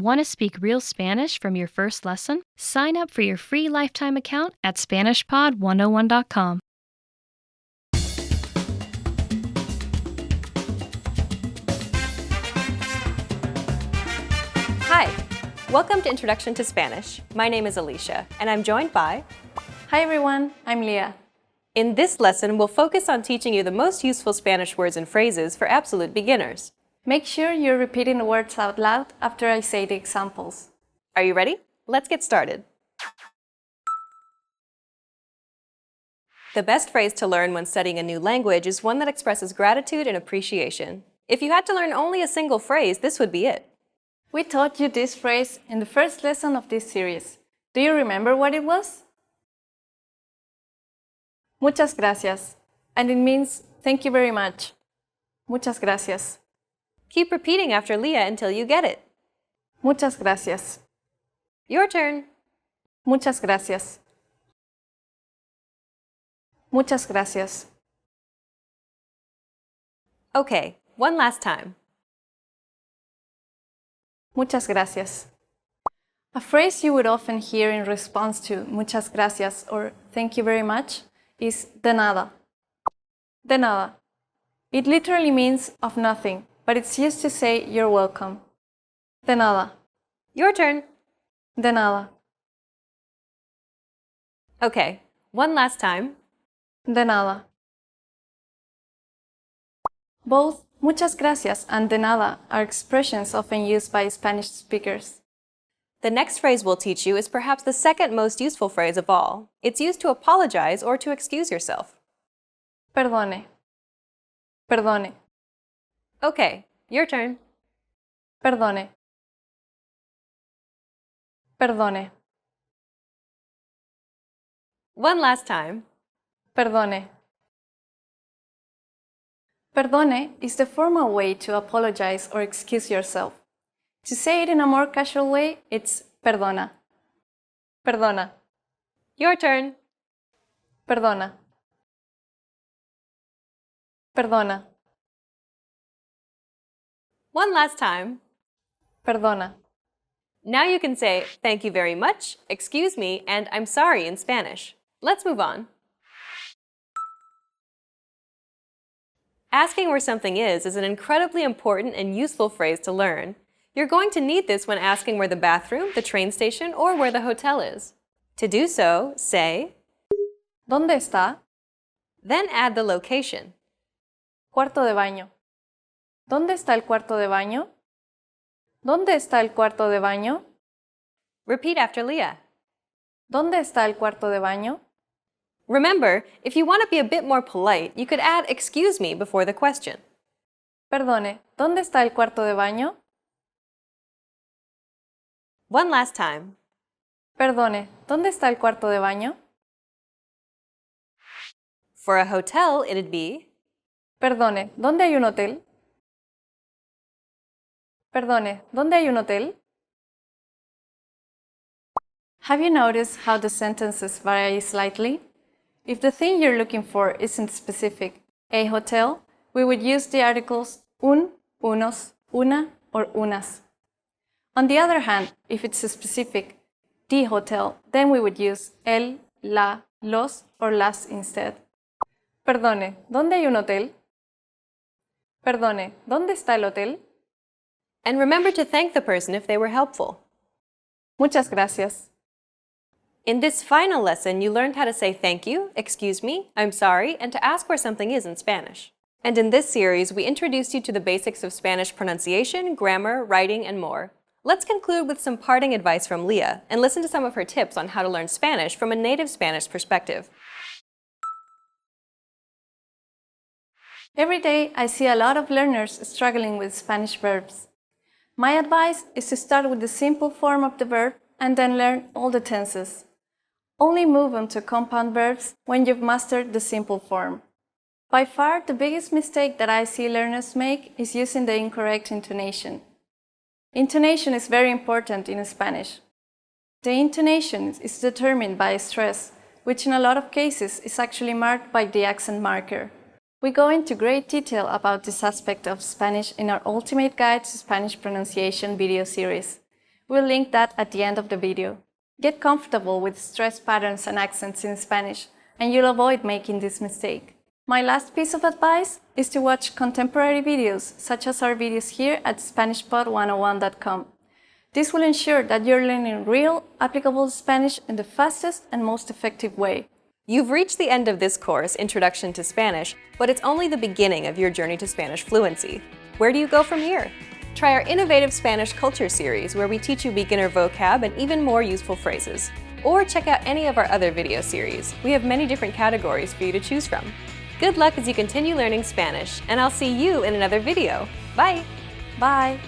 Want to speak real Spanish from your first lesson? Sign up for your free lifetime account at SpanishPod101.com. Hi, welcome to Introduction to Spanish. My name is Alicia, and I'm joined by... Hi everyone, I'm Leah. In this lesson, we'll focus on teaching you the most useful Spanish words and phrases for absolute beginners. Make sure you're repeating the words out loud after I say the examples. Are you ready? Let's get started. The best phrase to learn when studying a new language is one that expresses gratitude and appreciation. If you had to learn only a single phrase, this would be it. We taught you this phrase in the first lesson of this series. Do you remember what it was? Muchas gracias, and it means thank you very much. Muchas gracias. Keep repeating after Leah until you get it. Muchas gracias. Your turn. Muchas gracias. Muchas gracias. Okay, one last time. Muchas gracias. A phrase you would often hear in response to muchas gracias or thank you very much is de nada. De nada. It literally means of nothing, but it's used to say you're welcome. De nada. Your turn. De nada. Okay, one last time. De nada. Both muchas gracias and de nada are expressions often used by Spanish speakers. The next phrase we'll teach you is perhaps the second most useful phrase of all. It's used to apologize or to excuse yourself. Perdone. Perdone. Okay, your turn. Perdone. Perdone. One last time. Perdone. Perdone is the formal way to apologize or excuse yourself. To say it in a more casual way, it's perdona. Perdona. Your turn. Perdona. Perdona. One last time. Perdona. Now you can say thank you very much, excuse me, and I'm sorry in Spanish. Let's move on. Asking where something is an incredibly important and useful phrase to learn. You're going to need this when asking where the bathroom, the train station, or where the hotel is. To do so, say, ¿Dónde está? Then add the location. Cuarto de baño. ¿Dónde está el cuarto de baño? ¿Dónde está el cuarto de baño? Repeat after Leah. ¿Dónde está el cuarto de baño? Remember, if you want to be a bit more polite, you could add excuse me before the question. Perdone, ¿dónde está el cuarto de baño? One last time. Perdone, ¿dónde está el cuarto de baño? For a hotel, it'd be, Perdone, ¿dónde hay un hotel? Perdone, ¿dónde hay un hotel? Have you noticed how the sentences vary slightly? If the thing you're looking for isn't specific, a hotel, we would use the articles un, unos, una, or unas. On the other hand, if it's specific, the hotel, then we would use el, la, los, or las instead. Perdone, ¿dónde hay un hotel? Perdone, ¿dónde está el hotel? and remember to thank the person if they were helpful. Muchas gracias. In this final lesson, you learned how to say thank you, excuse me, I'm sorry, and to ask where something is in Spanish. And in this series, we introduced you to the basics of Spanish pronunciation, grammar, writing, and more. Let's conclude with some parting advice from Leah and listen to some of her tips on how to learn Spanish from a native Spanish perspective. Every day, I see a lot of learners struggling with Spanish verbs. My advice is to start with the simple form of the verb and then learn all the tenses. Only move on to compound verbs when you've mastered the simple form. By far, the biggest mistake that I see learners make is using the incorrect intonation. Intonation is very important in Spanish. The intonation is determined by stress, which in a lot of cases is actually marked by the accent marker. We go into great detail about this aspect of Spanish in our Ultimate Guide to Spanish Pronunciation video series. We'll link that at the end of the video. Get comfortable with stress patterns and accents in Spanish, and you'll avoid making this mistake. My last piece of advice is to watch contemporary videos, such as our videos here at SpanishPod101.com. This will ensure that you're learning real, applicable Spanish in the fastest and most effective way. You've reached the end of this course, Introduction to Spanish, but it's only the beginning of your journey to Spanish fluency. Where do you go from here? Try our innovative Spanish culture series, where we teach you beginner vocab and even more useful phrases. Or check out any of our other video series. We have many different categories for you to choose from. Good luck as you continue learning Spanish, and I'll see you in another video. Bye! Bye!